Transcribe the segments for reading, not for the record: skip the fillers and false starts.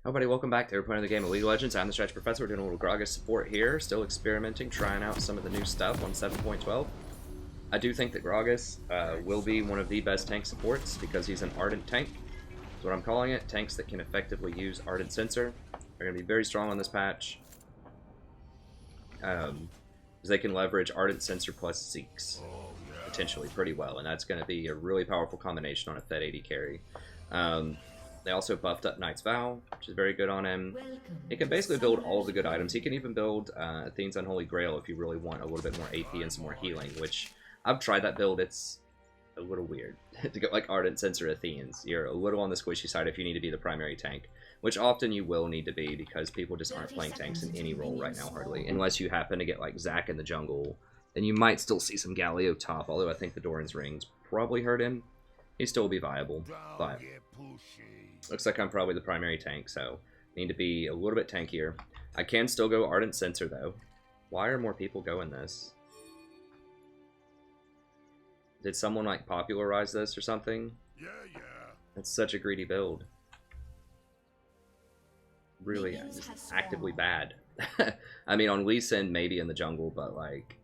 Everybody, welcome back to We're playing the game of League of Legends. I'm the Strategy Professor. We're doing a little Gragas support here. Still experimenting, trying out some of the new stuff on 7.12. I do think that Gragas will be one of the best tank supports because he's an Ardent tank. That's what I'm calling it. Tanks that can effectively use Ardent Sensor are going to be very strong on this patch. Because they can leverage Ardent Sensor plus Zeeks potentially pretty well. And that's going to be a really powerful combination on a Fed 80 carry. They also buffed up Knight's Vow, which is very good on him. He can basically build all of the good items. He can even build Athene's Unholy Grail if you really want a little bit more AP and some more healing, which I've tried that build. It's a little weird to go like Ardent Sensor Athenes. You're a little on the squishy side if you need to be the primary tank, which often you will need to be because people just aren't playing tanks in any role right now hardly, unless you happen to get like Zac in the jungle. Then you might still see some Galio top, although I think the Doran's rings probably hurt him. He'd still be viable, but looks like I'm probably the primary tank, so need to be a little bit tankier. I can still go Ardent Sensor, though. Why are more people going this? Did someone, like, popularize this or something? Yeah. That's such a greedy build. Really, just actively bad. I mean, on Lee Sin, maybe in the jungle, but, like,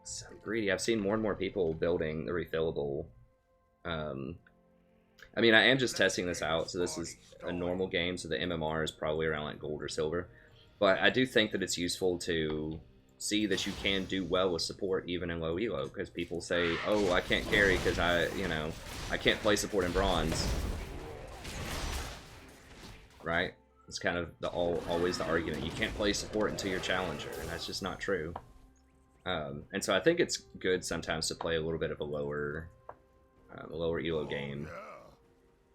so greedy. I've seen more and more people building the refillable. I mean, I am just testing this out, so this is a normal game, so the MMR is probably around like gold or silver. But I do think that it's useful to see that you can do well with support even in low elo, because people say, oh, I can't carry because I can't play support in bronze. Right? It's kind of always the argument. You can't play support until you're challenger, and that's just not true. And so I think it's good sometimes to play a little bit of a lower elo game,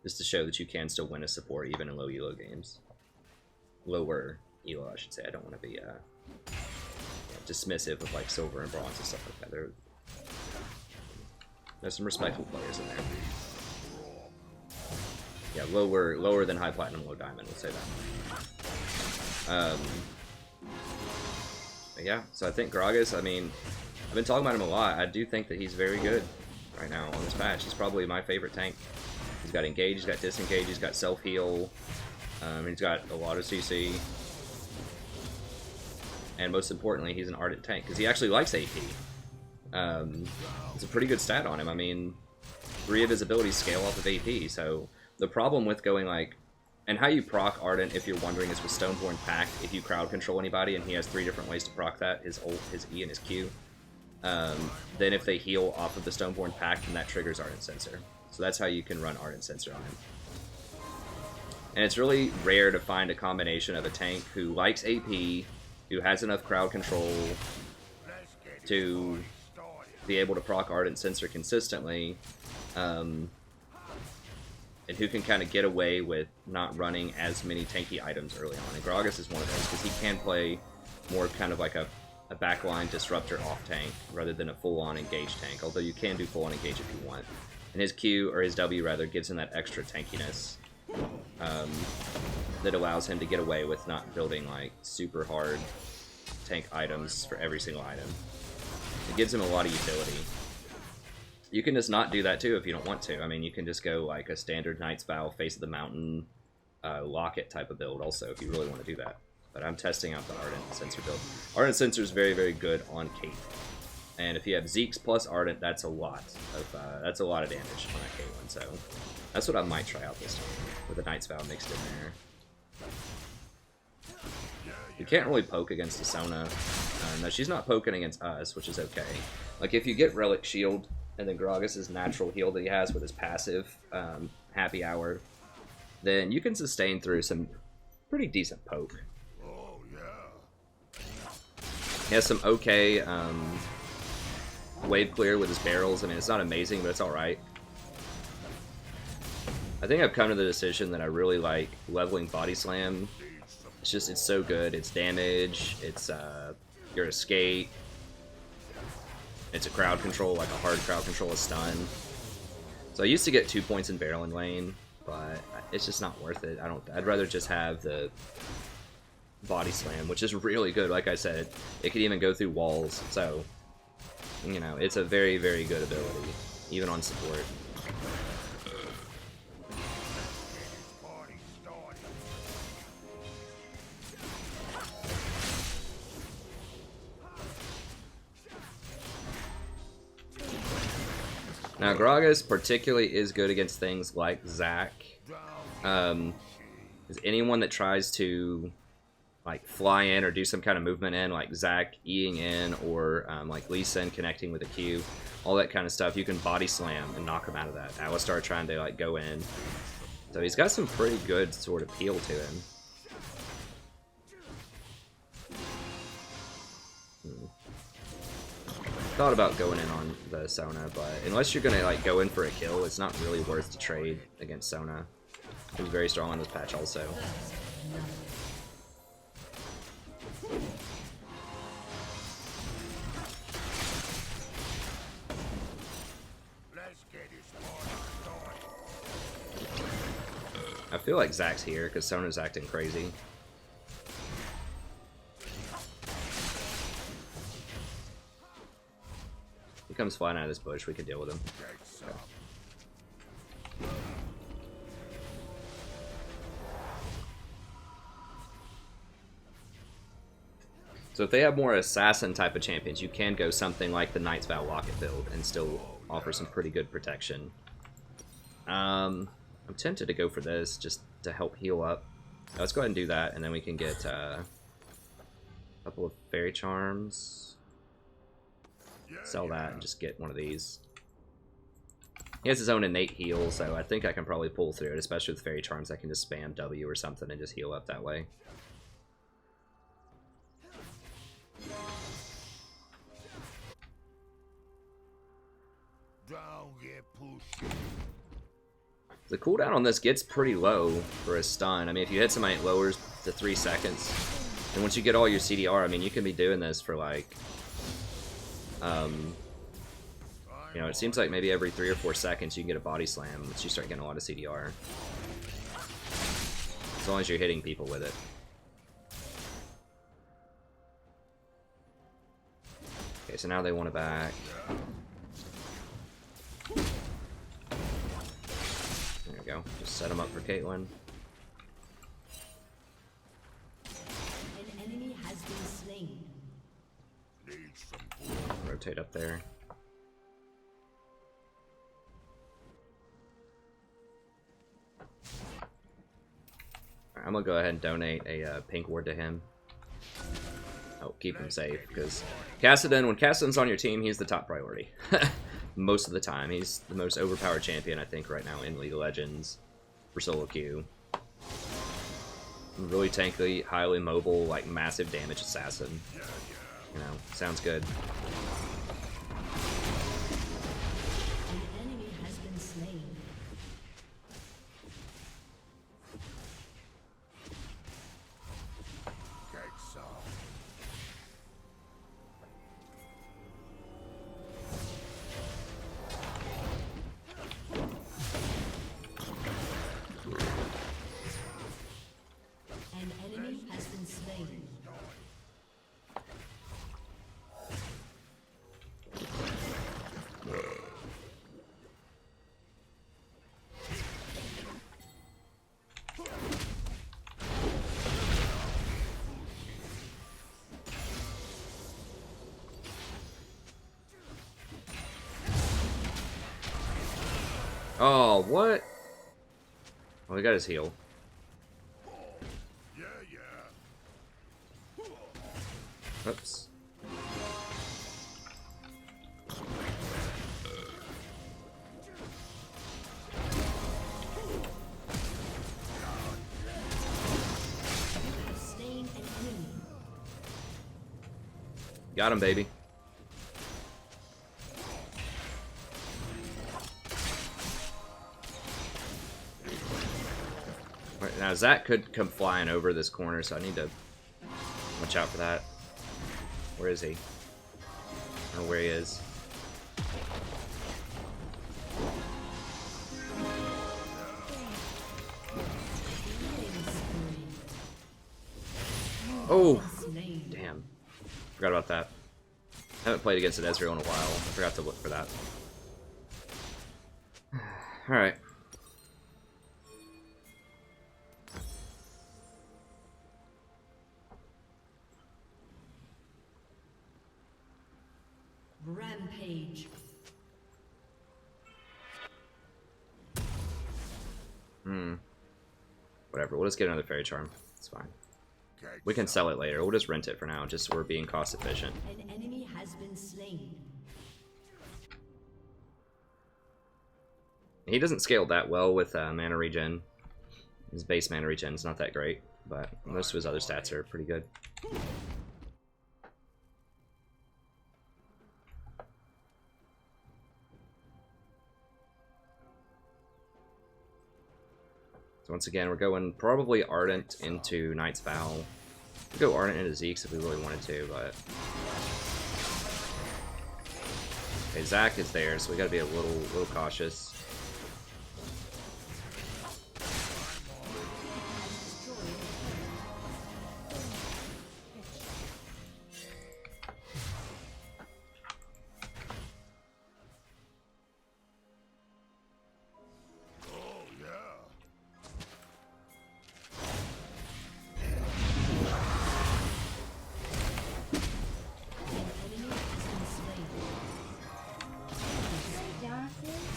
just to show that you can still win a support even in low elo games. Lower elo, I should say. I don't want to be dismissive of like silver and bronze and stuff like that. There's some respectable players in there. Yeah, lower than high platinum, low diamond. We'll say that. But yeah, so I think Gragas. I mean, I've been talking about him a lot. I do think that he's very good right now on this patch. He's probably my favorite tank. He's got engage, he's got disengage, he's got self-heal, he's got a lot of CC, and most importantly, he's an Ardent tank, because he actually likes AP. It's a pretty good stat on him. I mean, 3 of his abilities scale off of AP, so the problem with going like, and how you proc Ardent, if you're wondering, is with Stoneborn Pact. If you crowd control anybody, and he has 3 different ways to proc that, his ult, his E, and his Q, then if they heal off of the Stoneborn Pact, then that triggers Ardent Sensor. So that's how you can run Ardent Sensor on him. And it's really rare to find a combination of a tank who likes AP, who has enough crowd control to be able to proc Ardent Sensor consistently, and who can kind of get away with not running as many tanky items early on. And Gragas is one of those, because he can play more kind of like a backline disruptor off tank rather than a full-on engage tank, although you can do full-on engage if you want. And his Q, or his W rather, gives him that extra tankiness that allows him to get away with not building like super hard tank items for every single item. It gives him a lot of utility. You can just not do that too if you don't want to. I mean, you can just go like a standard Knight's Vow, Face of the Mountain, Locket type of build also if you really want to do that. But I'm testing out the Ardent Sensor build. Ardent Sensor is very, very good on Kate. And if you have Zeeks plus Ardent, that's a lot of damage on that K1. So that's what I might try out this time with the Knight's Vow mixed in there. You can't really poke against Asona. No, she's not poking against us, which is okay. Like if you get Relic Shield and then Gragas' natural heal that he has with his passive Happy Hour, then you can sustain through some pretty decent poke. He has some okay wave clear with his barrels. I mean, it's not amazing, but it's alright. I think I've come to the decision that I really like leveling Body Slam. It's so good. It's damage, it's your escape, it's a crowd control, like a hard crowd control, a stun. So I used to get 2 points in barreling lane, but it's just not worth it. I'd rather just have the Body Slam, which is really good. Like I said, it can even go through walls, so you know, it's a very, very good ability, even on support. Now, Gragas particularly is good against things like Zac. Is anyone that tries to like fly in or do some kind of movement in, like Zac Eing in, or like Lee Sin connecting with a Q, all that kind of stuff, you can body slam and knock him out of that. Alistar trying to like go in. So he's got some pretty good sort of appeal to him. Thought about going in on the Sona, but unless you're gonna like go in for a kill, it's not really worth to trade against Sona. He was very strong on this patch also. I feel like Zac's here because Sona's acting crazy. He comes flying out of this bush, we can deal with him. Okay. So if they have more assassin type of champions, you can go something like the Knight's Vow Locket build and still offer some pretty good protection. I'm tempted to go for this just to help heal up. Let's go ahead and do that, and then we can get a couple of Fairy Charms. Sell that and just get one of these. He has his own innate heal, so I think I can probably pull through it, especially with Fairy Charms. I can just spam W or something and just heal up that way. The cooldown on this gets pretty low for a stun. I mean, if you hit somebody, it lowers to 3 seconds. And once you get all your CDR, I mean, you can be doing this for like... you know, it seems like maybe every 3 or 4 seconds you can get a body slam once you start getting a lot of CDR. As long as you're hitting people with it. Okay, so now they want it back. There we go. Just set them up for Caitlyn. An enemy has been slain. Rotate up there. Right, I'm gonna go ahead and donate a pink ward to him. Oh, keep him safe, because Kassadin, when Kassadin's on your team, he's the top priority. Most of the time. He's the most overpowered champion, I think, right now in League of Legends for solo queue. Really tanky, highly mobile, like massive damage assassin. You know, sounds good. An enemy has been slain. An enemy has been slain. Oh, what? Oh, he got his heal. Oops. Slain an enemy. Got him, baby. Right, now, Zac could come flying over this corner, so I need to watch out for that. Where is he? I don't know where he is. Oh! Damn. Forgot about that. Haven't played against an Ezreal in a while. I forgot to look for that. Alright. Rampage. Whatever, we'll just get another Fairy Charm. It's fine. We can sell it later. We'll just rent it for now, just so we're being cost efficient. An enemy has been slain. He doesn't scale that well with mana regen. His base mana regen is not that great, but most of his other stats are pretty good. So once again, we're going probably Ardent into Knight's Vow. We could go Ardent into Zeke's if we really wanted to, but... Okay, Zac is there, so we gotta be a little cautious.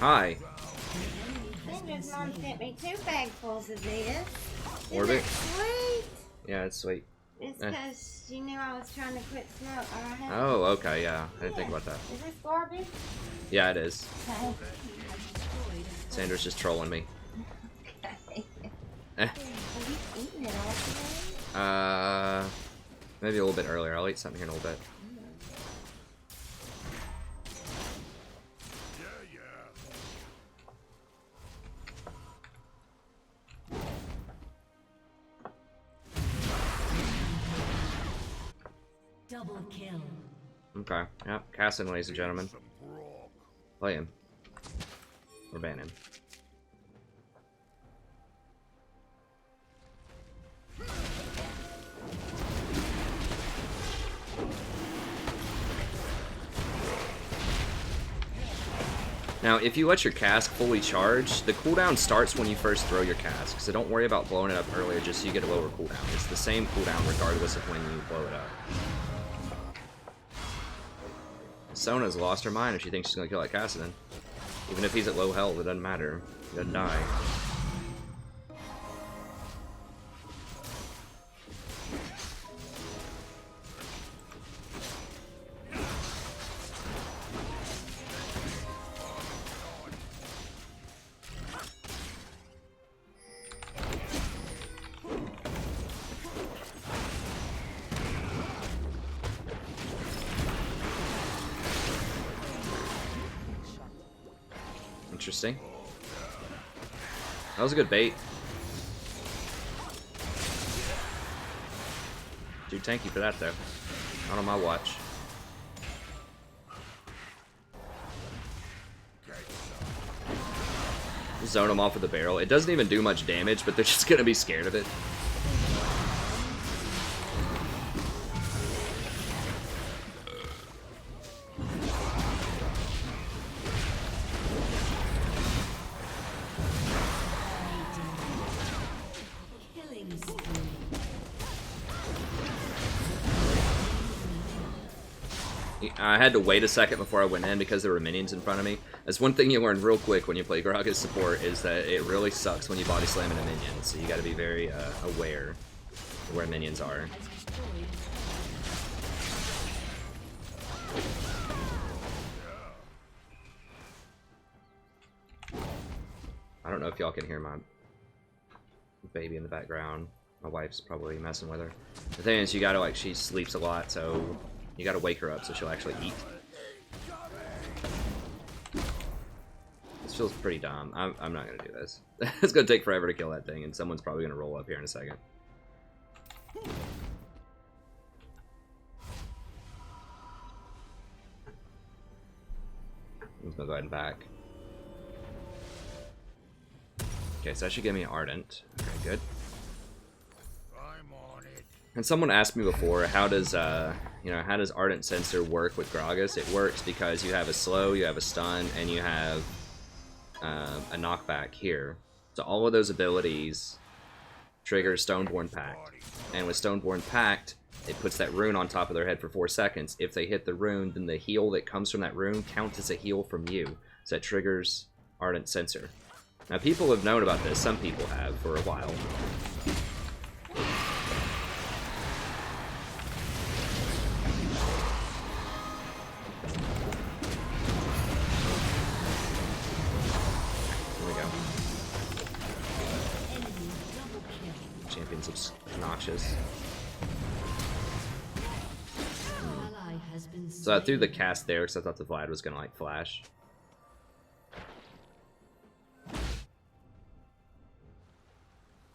Hi. Cinder's mom sent me 2 bagfuls of this. Orbit? Sweet. Yeah, it's sweet. It's because she knew I was trying to quit smoke. Oh, okay, yeah. I didn't think about that. Is this garbage? Yeah, it is. Okay. Sandra's just trolling me. Have you eaten it all today? Maybe a little bit earlier. I'll eat something here in a little bit. Double kill. Okay, yep. Casting, ladies and gentlemen. Play him. Or ban him. Now, if you let your cask fully charge, the cooldown starts when you first throw your cask, so don't worry about blowing it up earlier just so you get a lower cooldown. It's the same cooldown regardless of when you blow it up. Sona's lost her mind if she thinks she's gonna kill that Cassidon. Even if he's at low health, it doesn't matter. He doesn't die. Interesting. That was a good bait. Dude, thank you for that, though. Not on my watch. Zone them off with the barrel. It doesn't even do much damage, but they're just gonna be scared of it. I had to wait a second before I went in because there were minions in front of me. That's one thing you learn real quick when you play Gragas support, is that it really sucks when you body slam into minions, so you gotta be very aware of where minions are. I don't know if y'all can hear my baby in the background. My wife's probably messing with her. The thing is, you gotta, like, she sleeps a lot, so you gotta wake her up so she'll actually eat. This feels pretty dumb. I'm not gonna do this. It's gonna take forever to kill that thing, and someone's probably gonna roll up here in a second. I'm gonna go ahead and back. Okay, so that should give me an Ardent. Okay, good. And someone asked me before, how does how does Ardent Sensor work with Gragas? It works because you have a slow, you have a stun, and you have a knockback here. So all of those abilities trigger Stoneborn Pact. And with Stoneborn Pact, it puts that rune on top of their head for 4 seconds. If they hit the rune, then the heal that comes from that rune counts as a heal from you. So that triggers Ardent Sensor. Now, people have known about this. Some people have for a while. being obnoxious. Ally has been So I threw the slain. cast there because I thought the Vlad was gonna like flash.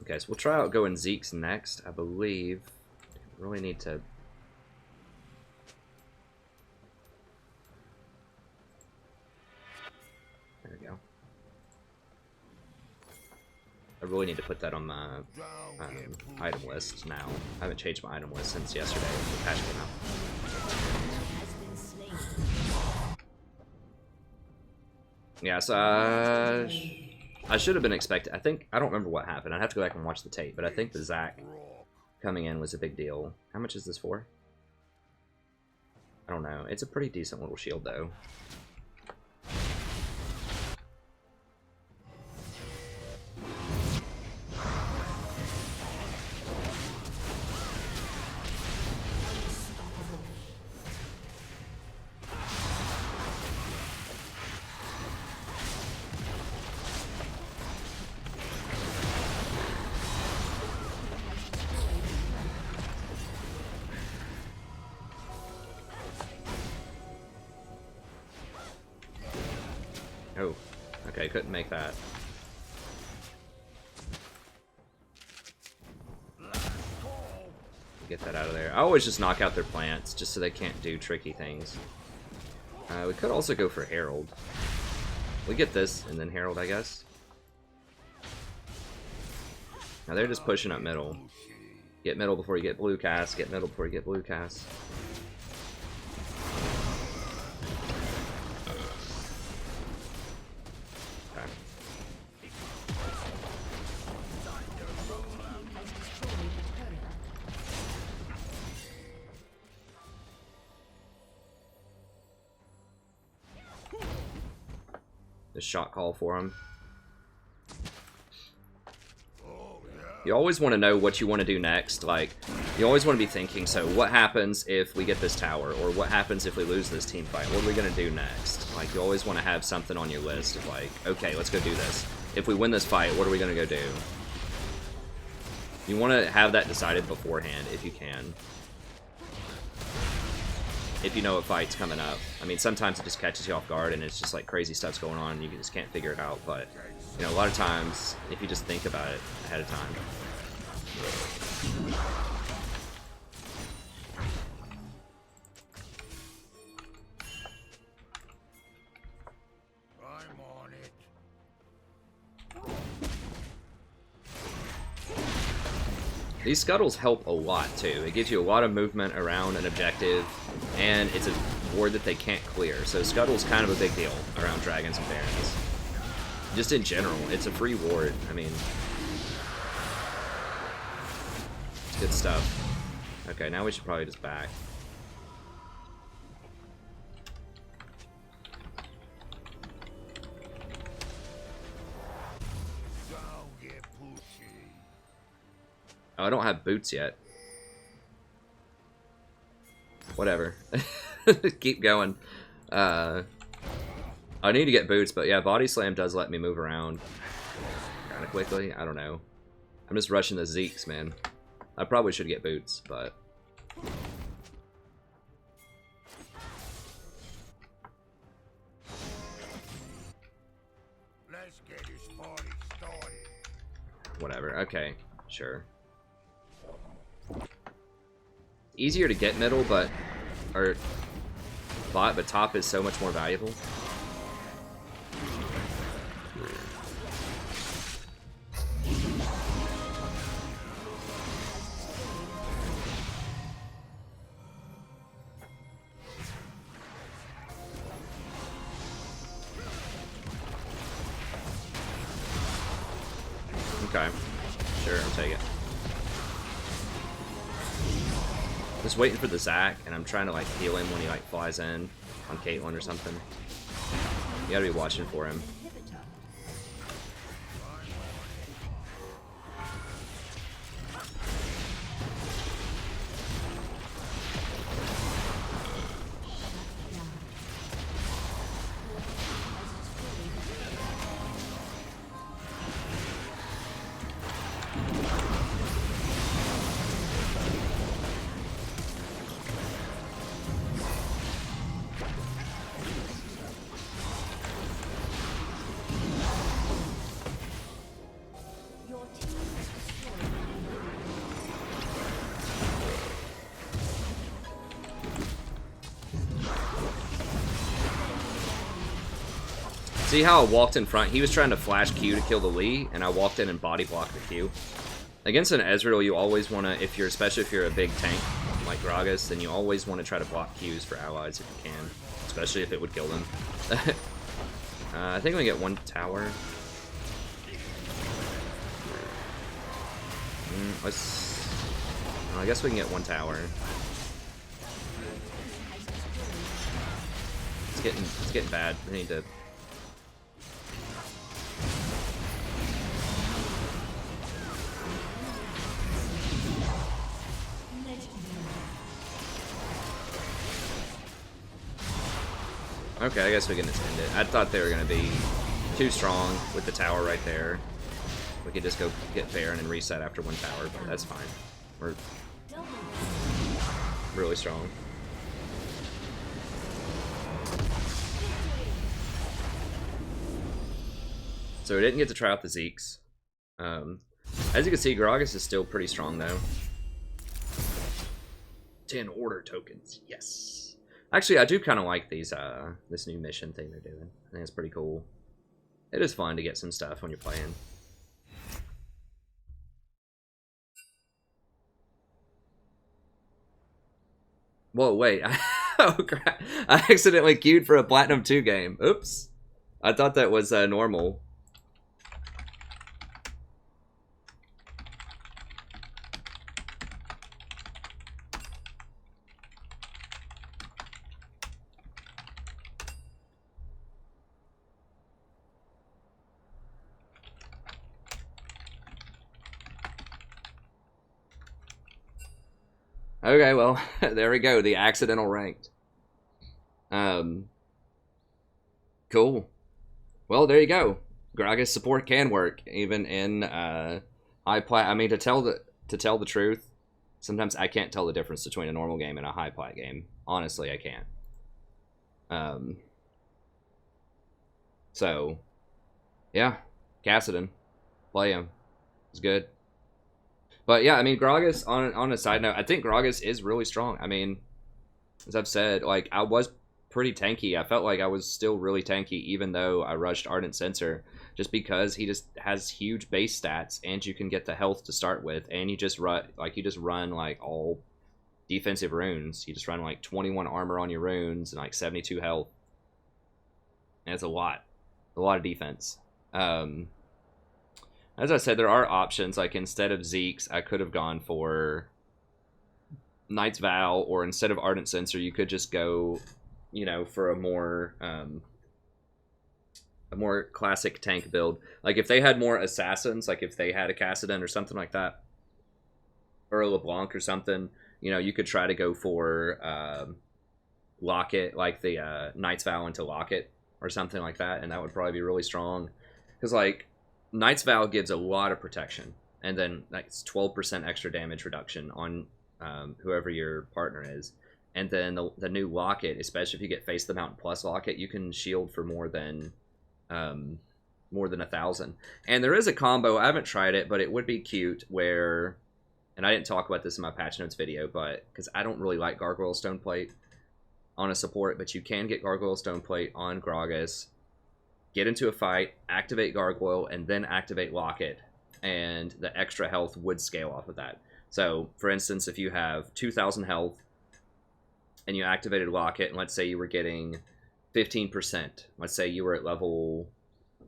Okay, so we'll try out going Zeke's next, I believe. Really need to. There we go. I really need to put that on my item list now. I haven't changed my item list since yesterday when the patch came out. Has been slain. Yeah, so I should have been expecting. I don't remember what happened. I'd have to go back and watch the tape, but I think the Zac coming in was a big deal. How much is this for? I don't know. It's a pretty decent little shield, though. Oh, okay, couldn't make that. Get that out of there. I always just knock out their plants, just so they can't do tricky things. We could also go for Herald. We get this, and then Herald, I guess. Now they're just pushing up middle. Get middle before you get blue cast, get middle before you get blue cast. The shot call for him. You always want to know what you want to do next. Like, you always want to be thinking, so what happens if we get this tower? Or what happens if we lose this team fight? What are we going to do next? Like, you always want to have something on your list of like, okay, let's go do this. If we win this fight, what are we going to go do? You want to have that decided beforehand, if you can. If you know a fight's coming up. I mean, sometimes it just catches you off guard and it's just like crazy stuff's going on and you just can't figure it out. But, you know, a lot of times, if you just think about it ahead of time. I'm on it. These scuttles help a lot, too. It gives you a lot of movement around an objective, and it's a ward that they can't clear. So scuttle's kind of a big deal around dragons and barons. Just in general, it's a free ward. I mean, it's good stuff. Okay, now we should probably just back. Don't get pushy. Oh, I don't have boots yet. Whatever. Keep going. I need to get boots, but yeah, Body Slam does let me move around kind of quickly. I don't know. I'm just rushing the Zeeks, man. I probably should get boots, but... Let's get this party started. Whatever. Okay, sure. Easier to get middle, but... or... bot, but top is so much more valuable. Okay. Sure, I'll take it. Just waiting for the Zac, and I'm trying to like heal him when he like flies in on Caitlyn or something. You gotta be watching for him. See how I walked in front? He was trying to flash Q to kill the Lee, and I walked in and body blocked the Q. Against an Ezreal, you always want to, especially if you're a big tank like Gragas, then you always want to try to block Qs for allies if you can, especially if it would kill them. I think we get one tower. I guess we can get one tower. It's getting bad. We need to. Okay, I guess we can extend it. I thought they were going to be too strong with the tower right there. We could just go get Baron and reset after one tower, but that's fine. We're really strong. So we didn't get to try out the Zeeks. As you can see, Gragas is still pretty strong, though. 10 order tokens, yes. Actually, I do kind of like these this new mission thing they're doing. I think it's pretty cool. It is fun to get some stuff when you're playing. Whoa, wait. Oh, crap. I accidentally queued for a Platinum 2 game. Oops. I thought that was normal. Okay, well, there we go. The accidental ranked. Cool. Well, there you go. Gragas support can work even in high plat. I mean, to tell the truth, sometimes I can't tell the difference between a normal game and a high plat game. Honestly, I can't. So, yeah, Cassidon, play him. It's good. But yeah, I mean, Gragas, on a side note, I think Gragas is really strong. I mean, as I've said, like, I was pretty tanky. I felt like I was still really tanky, even though I rushed Ardent Sensor, just because he just has huge base stats, and you can get the health to start with, and you just run like all defensive runes. You just run like 21 armor on your runes and like 72 health, and it's a lot of defense. As I said, there are options. Like, instead of Zeke's, I could have gone for Knight's Vow, or instead of Ardent Sensor, you could just go, you know, for a more classic tank build. Like, if they had more assassins, like if they had a Cassidon or something like that, or a LeBlanc or something, you know, you could try to go for Locket, like the Knight's Vow into Locket or something like that, and that would probably be really strong. Because, like, Knight's Vow gives a lot of protection, and then like, it's 12% extra damage reduction on whoever your partner is. And then the new Locket, especially if you get Face the Mountain plus Locket, you can shield for more than 1,000. And there is a combo, I haven't tried it, but it would be cute, where, and I didn't talk about this in my patch notes video, but because I don't really like Gargoyle Stoneplate on a support, but you can get Gargoyle Stoneplate on Gragas, get into a fight, activate Gargoyle, and then activate Locket, and the extra health would scale off of that. So, for instance, if you have 2,000 health, and you activated Locket, and let's say you were getting 15%. Let's say you were at level,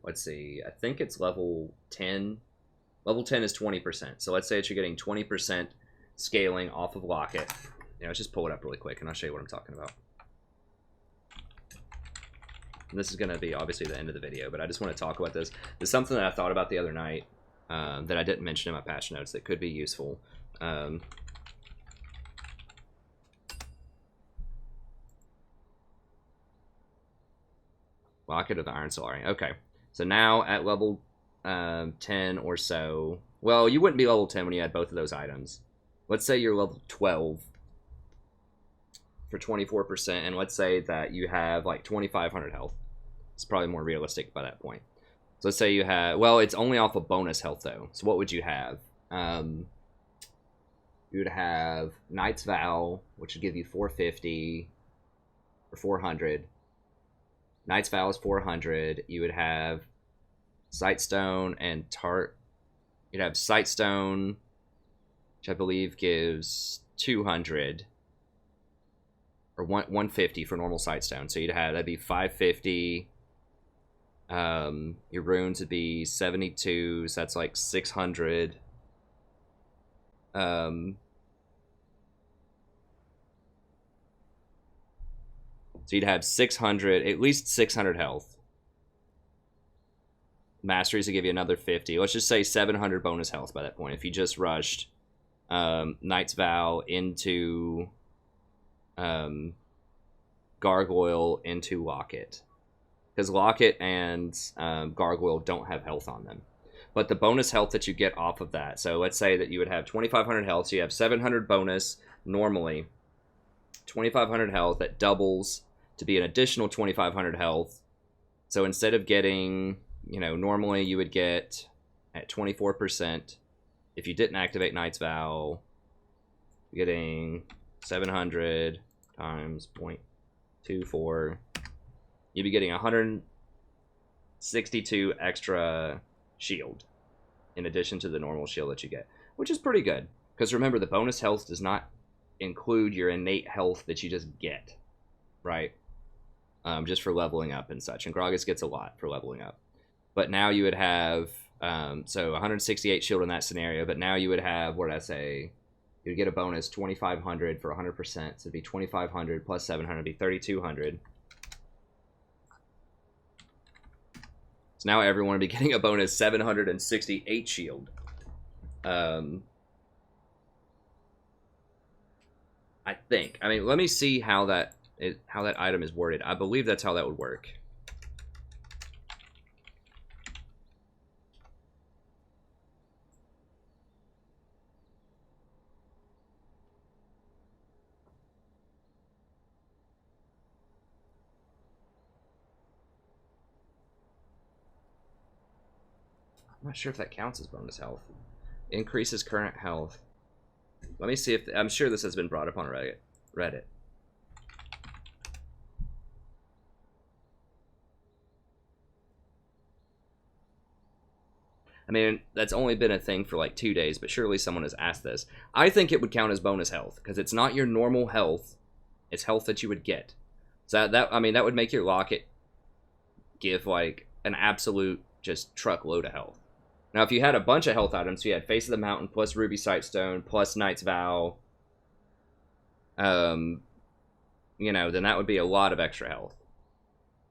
let's see, I think it's level 10. Level 10 is 20%. So let's say that you're getting 20% scaling off of Locket. You know, let's just pull it up really quick, and I'll show you what I'm talking about. And this is going to be obviously the end of the video, but I just want to talk about this. There's something that I thought about the other night that I didn't mention in my patch notes that could be useful. Locket of the Iron Solari. Okay, so now at level 10 or so, well, you wouldn't be level 10 when you had both of those items. Let's say you're level 12 for 24%, and let's say that you have like 2,500 health. It's probably more realistic by that point. So let's say you have, well, it's only off of bonus health though. So what would you have? You would have Knight's Vow, which would give you 450 or 400. Knight's Vow is 400. You would have Sightstone and You'd have Sightstone, which I believe gives 200 or 150 for normal Sightstone. So that'd be 550. Your runes would be 72, so that's like 600. So you'd have 600, at least 600 health. Masteries will give you another 50. Let's just say 700 bonus health by that point. If you just rushed Knight's Vow into Gargoyle into Locket. Because Locket and Gargoyle don't have health on them. But the bonus health that you get off of that, so let's say that you would have 2,500 health, so you have 700 bonus normally. 2,500 health, that doubles to be an additional 2,500 health. So instead of getting, normally you would get at 24%, if you didn't activate Knight's Vow, you're getting 700 times 0.24. You'd be getting 162 extra shield in addition to the normal shield that you get, which is pretty good. Because remember, the bonus health does not include your innate health that you just get, right? Just for leveling up and such. And Gragas gets a lot for leveling up. But now you would have, so 168 shield in that scenario, but now you would have, what did I say? You would get a bonus 2,500 for 100%, so it'd be 2,500 plus 700 would be 3,200. So now everyone would be getting a bonus 768 shield. I think. I mean, let me see how that item is worded. I believe that's how that would work. I'm not sure if that counts as bonus health. Increases current health. Let me see if... I'm sure this has been brought up on Reddit. I mean, that's only been a thing for like 2 days, but surely someone has asked this. I think it would count as bonus health, because it's not your normal health. It's health that you would get. So that would make your Locket give like an absolute just truckload of health. Now, if you had a bunch of health items, so you had Face of the Mountain, plus Ruby Sightstone, plus Knight's Vow, then that would be a lot of extra health,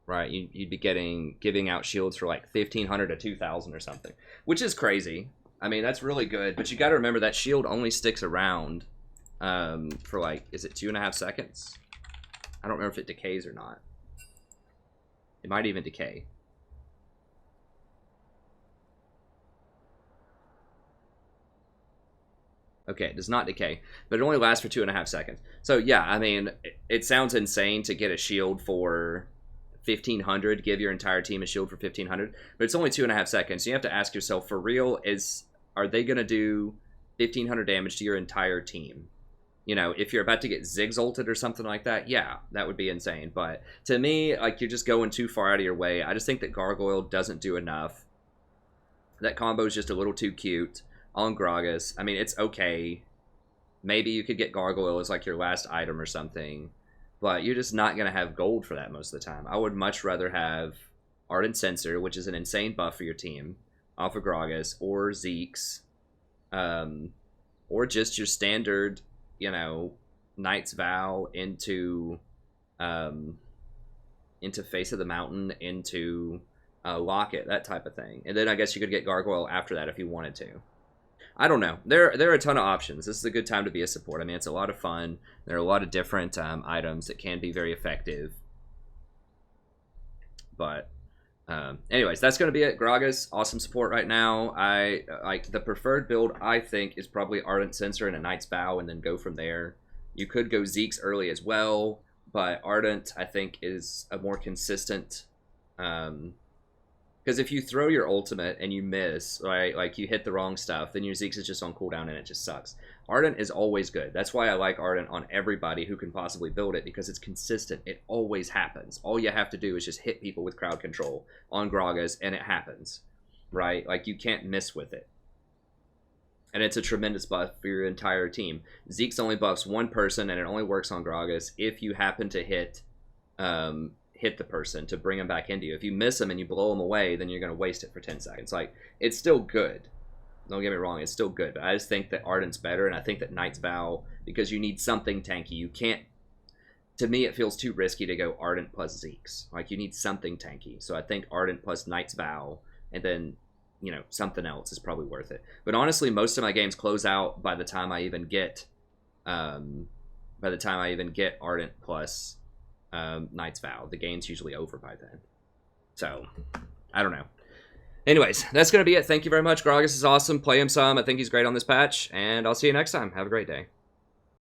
right? You'd be giving out shields for like 1,500 to 2,000 or something, which is crazy. I mean, that's really good, but you got to remember that shield only sticks around for like, is it 2.5 seconds? I don't remember if it decays or not. It might even decay. Okay, it does not decay, but it only lasts for 2.5 seconds. So yeah, I mean, it sounds insane to get a shield for 1,500, give your entire team a shield for 1,500, but it's only 2.5 seconds. So you have to ask yourself, for real, are they going to do 1,500 damage to your entire team? If you're about to get Ziggs ulted or something like that, yeah, that would be insane. But to me, like, you're just going too far out of your way. I just think that Gargoyle doesn't do enough. That combo is just a little too cute. On Gragas, I mean, it's okay. Maybe you could get Gargoyle as like your last item or something, but you're just not going to have gold for that most of the time. I would much rather have Ardent Censer, which is an insane buff for your team, off of Gragas, or Zeke's, or just your standard, Knight's Vow into Face of the Mountain, into Locket, that type of thing. And then I guess you could get Gargoyle after that if you wanted to. I don't know. There are a ton of options. This is a good time to be a support. I mean, it's a lot of fun. There are a lot of different items that can be very effective. But anyways, that's going to be it. Gragas, awesome support right now. I like the preferred build, I think, is probably Ardent Censer and a Knight's Vow, and then go from there. You could go Zeke's early as well, but Ardent, I think, is a more consistent Because if you throw your ultimate and you miss, right, like you hit the wrong stuff, then your Zeke's is just on cooldown and it just sucks. Ardent is always good. That's why I like Ardent on everybody who can possibly build it, because it's consistent. It always happens. All you have to do is just hit people with crowd control on Gragas, and it happens, right? Like, you can't miss with it. And it's a tremendous buff for your entire team. Zeke's only buffs one person, and it only works on Gragas if you happen to hit the person to bring him back into you. If you miss him and you blow him away, then you're going to waste it for 10 seconds. Like, it's still good. Don't get me wrong, it's still good. But I just think that Ardent's better, and I think that Knight's Vow, because you need something tanky. You can't... To me, it feels too risky to go Ardent plus Zeke's. Like, you need something tanky. So I think Ardent plus Knight's Vow, and then, you know, something else is probably worth it. But honestly, most of my games close out by the time I even get... Ardent plus... Knight's Vow. The game's usually over by then. So, I don't know. Anyways, that's going to be it. Thank you very much. Gragas is awesome. Play him some. I think he's great on this patch. And I'll see you next time. Have a great day.